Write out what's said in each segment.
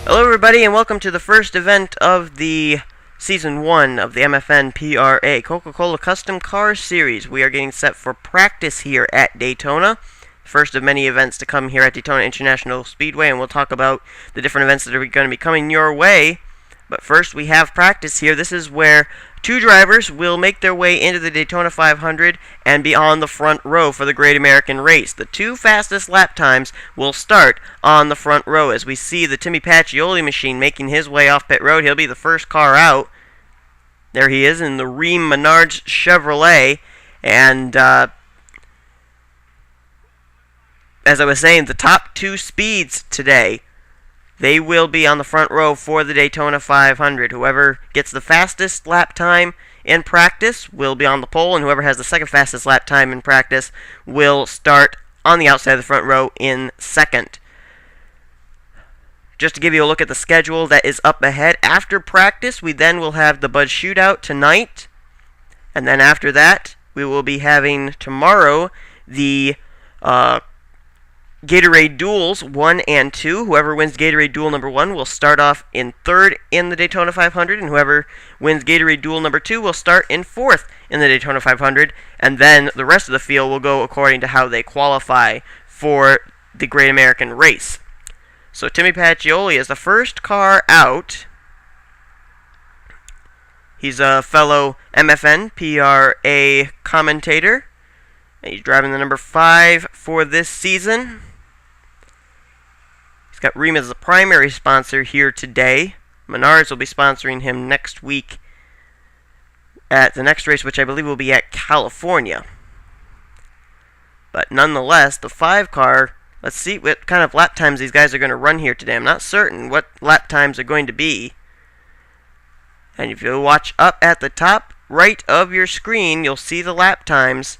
Hello everybody and welcome to the first event of the Season 1 of the MFNPRA Coca-Cola Custom Car Series. We are getting set for practice here at Daytona. First of many events to come here at Daytona International Speedway, and we'll talk about the different events that are going to be coming your way. But first we have practice here. This is where two drivers will make their way into the Daytona 500 and be on the front row for the Great American Race. The two fastest lap times will start on the front row as we see the Timmy Pacioli machine making his way off pit road. He'll be the first car out. There he is in the Ream Menards Chevrolet. And as I was saying, the top two speeds today, they will be on the front row for the Daytona 500. Whoever gets the fastest lap time in practice will be on the pole, and whoever has the second fastest lap time in practice will start on the outside of the front row in second. Just to give you a look at the schedule that is up ahead, after practice we then will have the Bud Shootout tonight, and then after that we will be having tomorrow the Gatorade Duels 1 and 2. Whoever wins Gatorade Duel number 1 will start off in third in the Daytona 500, and whoever wins Gatorade Duel number 2 will start in fourth in the Daytona 500, and then the rest of the field will go according to how they qualify for the Great American Race. So Timmy Pacioli is the first car out. He's a fellow MFNPRA commentator. He's driving the number 5 for this season. He's got Ream as the primary sponsor here today. Menards will be sponsoring him next week at the next race, which I believe will be at California. But nonetheless, the 5 car, let's see what kind of lap times these guys are going to run here today. I'm not certain what lap times are going to be. And if you watch up at the top right of your screen, you'll see the lap times.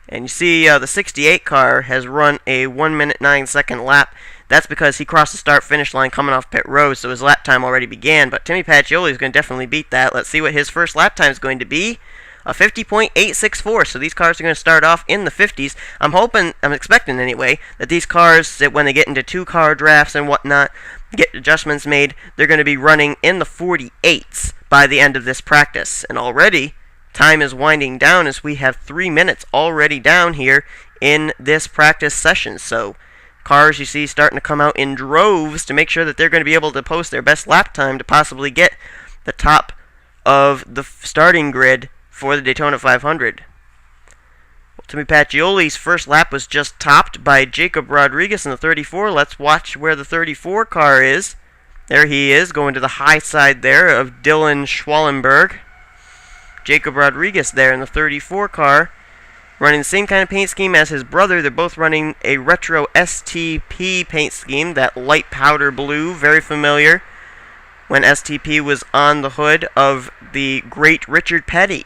And you see the 68 car has run a 1 minute 9 second lap. That's because he crossed the start-finish line coming off pit road, so his lap time already began. But Timmy Pacioli is going to definitely beat that. Let's see what his first lap time is going to be. A 50.864. So these cars are going to start off in the 50s. I'm expecting anyway, that these cars, that when they get into two-car drafts and whatnot, get adjustments made, they're going to be running in the 48s by the end of this practice. And already, time is winding down as we have 3 minutes already down here in this practice session. So cars you see starting to come out in droves to make sure that they're going to be able to post their best lap time to possibly get the top of the starting grid for the Daytona 500. Well, Timmy Pacioli's first lap was just topped by Jacob Rodriguez in the 34. Let's watch where the 34 car is. There he is, going to the high side there of Dylan Schwallenberg. Jacob Rodriguez there in the 34 car, running the same kind of paint scheme as his brother. They're both running a retro STP paint scheme, that light powder blue, very familiar when STP was on the hood of the great Richard Petty.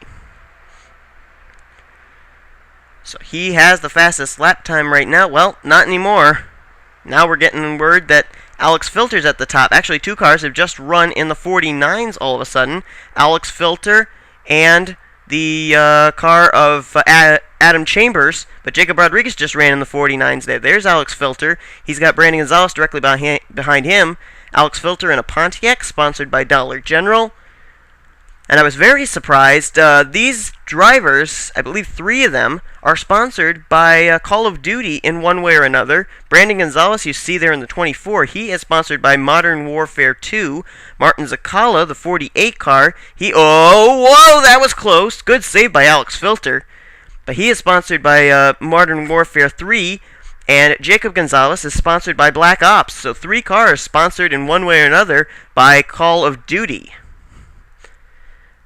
So he has the fastest lap time right now. Well, not anymore. Now we're getting word that Alex Filter's at the top. Actually, two cars have just run in the 49s all of a sudden. Alex Filter and the car of Adam Chambers, but Jacob Rodriguez just ran in the 49s there. There's Alex Filter. He's got Brandon Gonzalez directly behind him. Alex Filter in a Pontiac, sponsored by Dollar General. And I was very surprised. These drivers, I believe 3 of them, are sponsored by Call of Duty in one way or another. Brandon Gonzalez, you see there in the 24, he is sponsored by Modern Warfare 2. Martin Zakala, the 48 car, whoa, that was close. Good save by Alex Filter. But he is sponsored by Modern Warfare 3. And Jacob Gonzalez is sponsored by Black Ops. So 3 cars sponsored in one way or another by Call of Duty.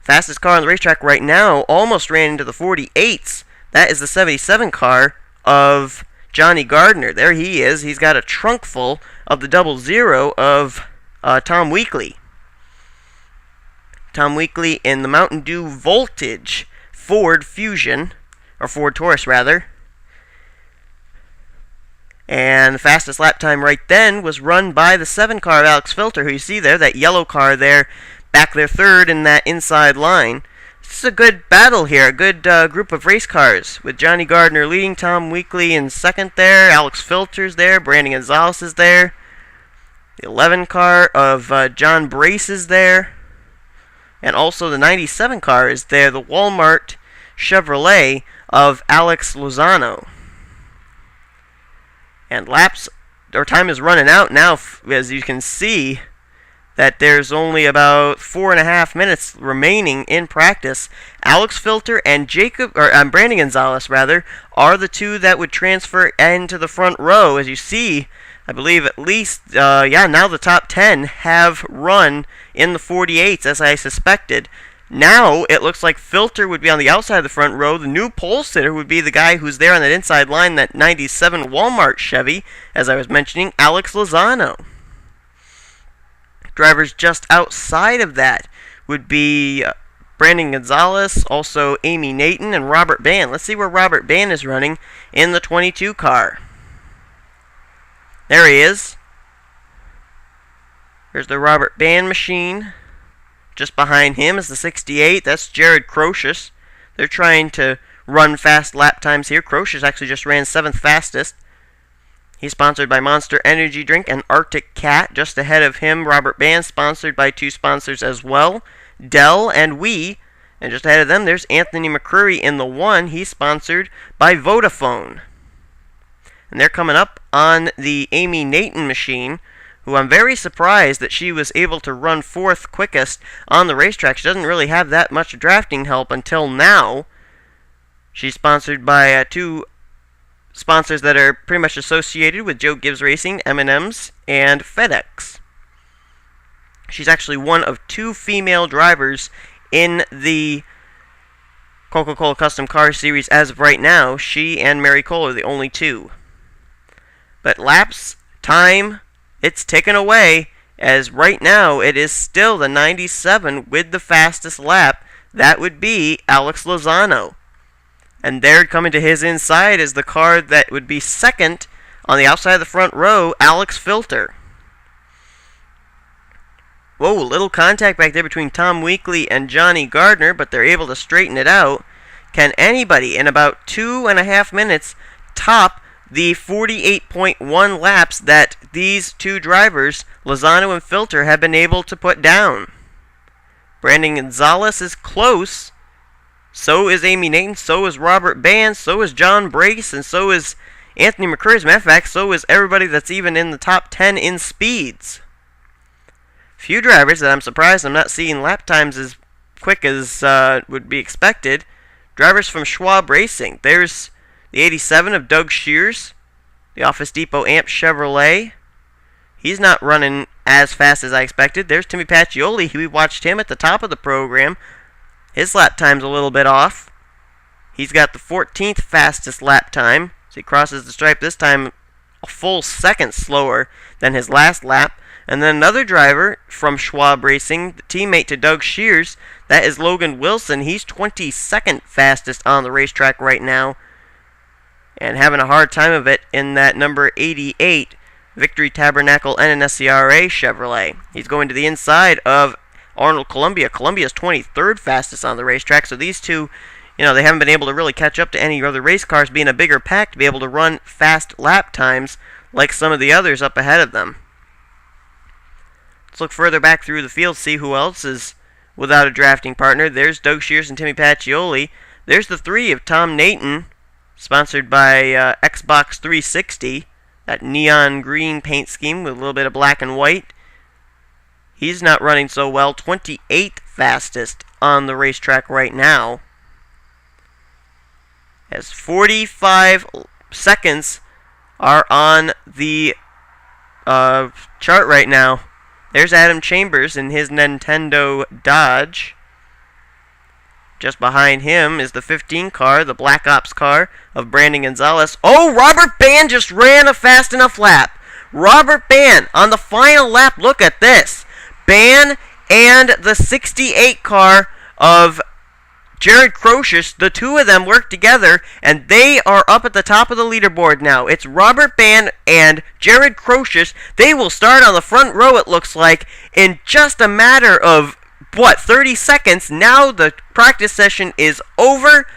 Fastest car on the racetrack right now almost ran into the 48s. That is the 77 car of Johnny Gardner. There he is. He's got a trunk full of the 00 of Tom Weekly. Tom Weekly in the Mountain Dew Voltage Ford Fusion, or Ford Taurus rather. And the fastest lap time right then was run by the 7 car of Alex Filter, who you see there, that yellow car there, back there third in that inside line. This is a good battle here, a good group of race cars, with Johnny Gardner leading, Tom Weekly in second there, Alex Filter's there, Brandon Gonzalez is there. The 11 car of John Brace is there. And also the 97 car is there, the Walmart Chevrolet of Alex Lozano. And time is running out now, as you can see that there's only about 4.5 minutes remaining in practice. Alex Filter and Brandon Gonzalez are the two that would transfer into the front row. As you see, I believe at least, now the top 10 have run in the 48s, as I suspected. Now, it looks like Filter would be on the outside of the front row. The new pole sitter would be the guy who's there on that inside line, that 97 Walmart Chevy, as I was mentioning, Alex Lozano. Drivers just outside of that would be Brandon Gonzalez, also Amy Nathan, and Robert Bann. Let's see where Robert Bann is running in the 22 car. There he is. There's the Robert Bann machine. Just behind him is the 68. That's Jared Crocious. They're trying to run fast lap times here. Crocious actually just ran 7th fastest. He's sponsored by Monster Energy Drink and Arctic Cat. Just ahead of him, Robert Bann, sponsored by 2 sponsors as well, Dell and Wii. And just ahead of them, there's Anthony McCreary in the 1. He's sponsored by Vodafone. And they're coming up on the Amy Nathan machine, who I'm very surprised that she was able to run 4th quickest on the racetrack. She doesn't really have that much drafting help until now. She's sponsored by 2 sponsors that are pretty much associated with Joe Gibbs Racing, M&M's, and FedEx. She's actually one of 2 female drivers in the Coca-Cola Custom Car Series as of right now. She and Mary Cole are the only 2. But laps, time, it's ticking away, as right now it is still the 97 with the fastest lap. That would be Alex Lozano. And there coming to his inside is the car that would be second on the outside of the front row, Alex Filter. Whoa, little contact back there between Tom Weekly and Johnny Gardner, but they're able to straighten it out. Can anybody in about 2.5 minutes top the 48.1 laps that these 2 drivers, Lozano and Filter, have been able to put down? Brandon Gonzalez is close. So is Amy Nathan. So is Robert Bann. So is John Brace. And so is Anthony McCreary. As a matter of fact, so is everybody that's even in the top 10 in speeds. Few drivers that I'm surprised I'm not seeing lap times as quick as would be expected. Drivers from Schwab Racing. There's the 87 of Doug Shears, the Office Depot Amp Chevrolet. He's not running as fast as I expected. There's Timmy Pacioli. We watched him at the top of the program. His lap time's a little bit off. He's got the 14th fastest lap time. So he crosses the stripe this time a full second slower than his last lap. And then another driver from Schwab Racing, the teammate to Doug Shears, that is Logan Wilson. He's 22nd fastest on the racetrack right now, and having a hard time of it in that number 88 Victory Tabernacle NNSCRA Chevrolet. He's going to the inside of Arnold Columbia. Columbia's 23rd fastest on the racetrack, so these two, they haven't been able to really catch up to any other race cars, being a bigger pack to be able to run fast lap times like some of the others up ahead of them. Let's look further back through the field, see who else is without a drafting partner. There's Doug Shears and Timmy Pacioli. There's the 3 of Tom Nathan, sponsored by Xbox 360, that neon green paint scheme with a little bit of black and white. He's not running so well, 28th fastest on the racetrack right now. As 45 seconds are on the chart right now. There's Adam Chambers in his Nintendo Dodge. Just behind him is the 15 car, the Black Ops car of Brandon Gonzalez. Oh, Robert Bann just ran a fast enough lap. Robert Bann on the final lap. Look at this. Bann and the 68 car of Jared Crocious, the 2 of them work together, and they are up at the top of the leaderboard now. It's Robert Bann and Jared Crocious. They will start on the front row, it looks like, in just a matter of, 30 seconds. Now the practice session is over.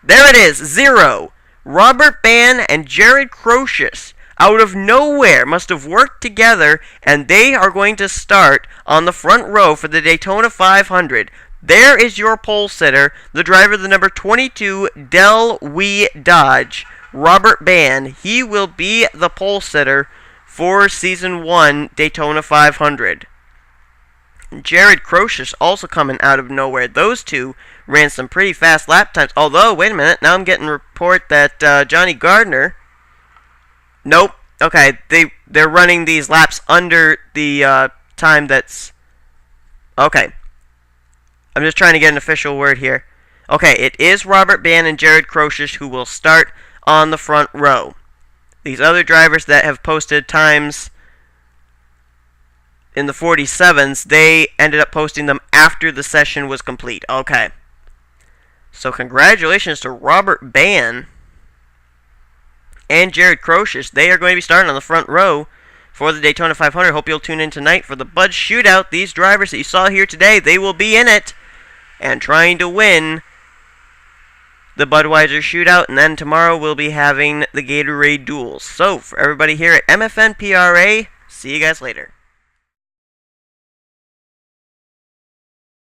There it is, 0. Robert Bann and Jared Crocious out of nowhere must have worked together, and they are going to start on the front row for the Daytona 500. There is your pole sitter, the driver of the number 22 Del Wee Dodge, Robert Bann. He will be the pole sitter for Season 1 Daytona 500. Jared Crocious also coming out of nowhere. Those two ran some pretty fast lap times. Although, wait a minute, now I'm getting a report that Johnny Gardner... Nope. Okay, they're running these laps under the time that's... Okay. I'm just trying to get an official word here. Okay, it is Robert Bann and Jared Crocious who will start on the front row. These other drivers that have posted times in the 47s, they ended up posting them after the session was complete. Okay. So congratulations to Robert Bann and Jared Crocious. They are going to be starting on the front row for the Daytona 500. Hope you'll tune in tonight for the Bud Shootout. These drivers that you saw here today, they will be in it and trying to win the Budweiser Shootout. And then tomorrow we'll be having the Gatorade Duels. So for everybody here at MFNPRA, see you guys later.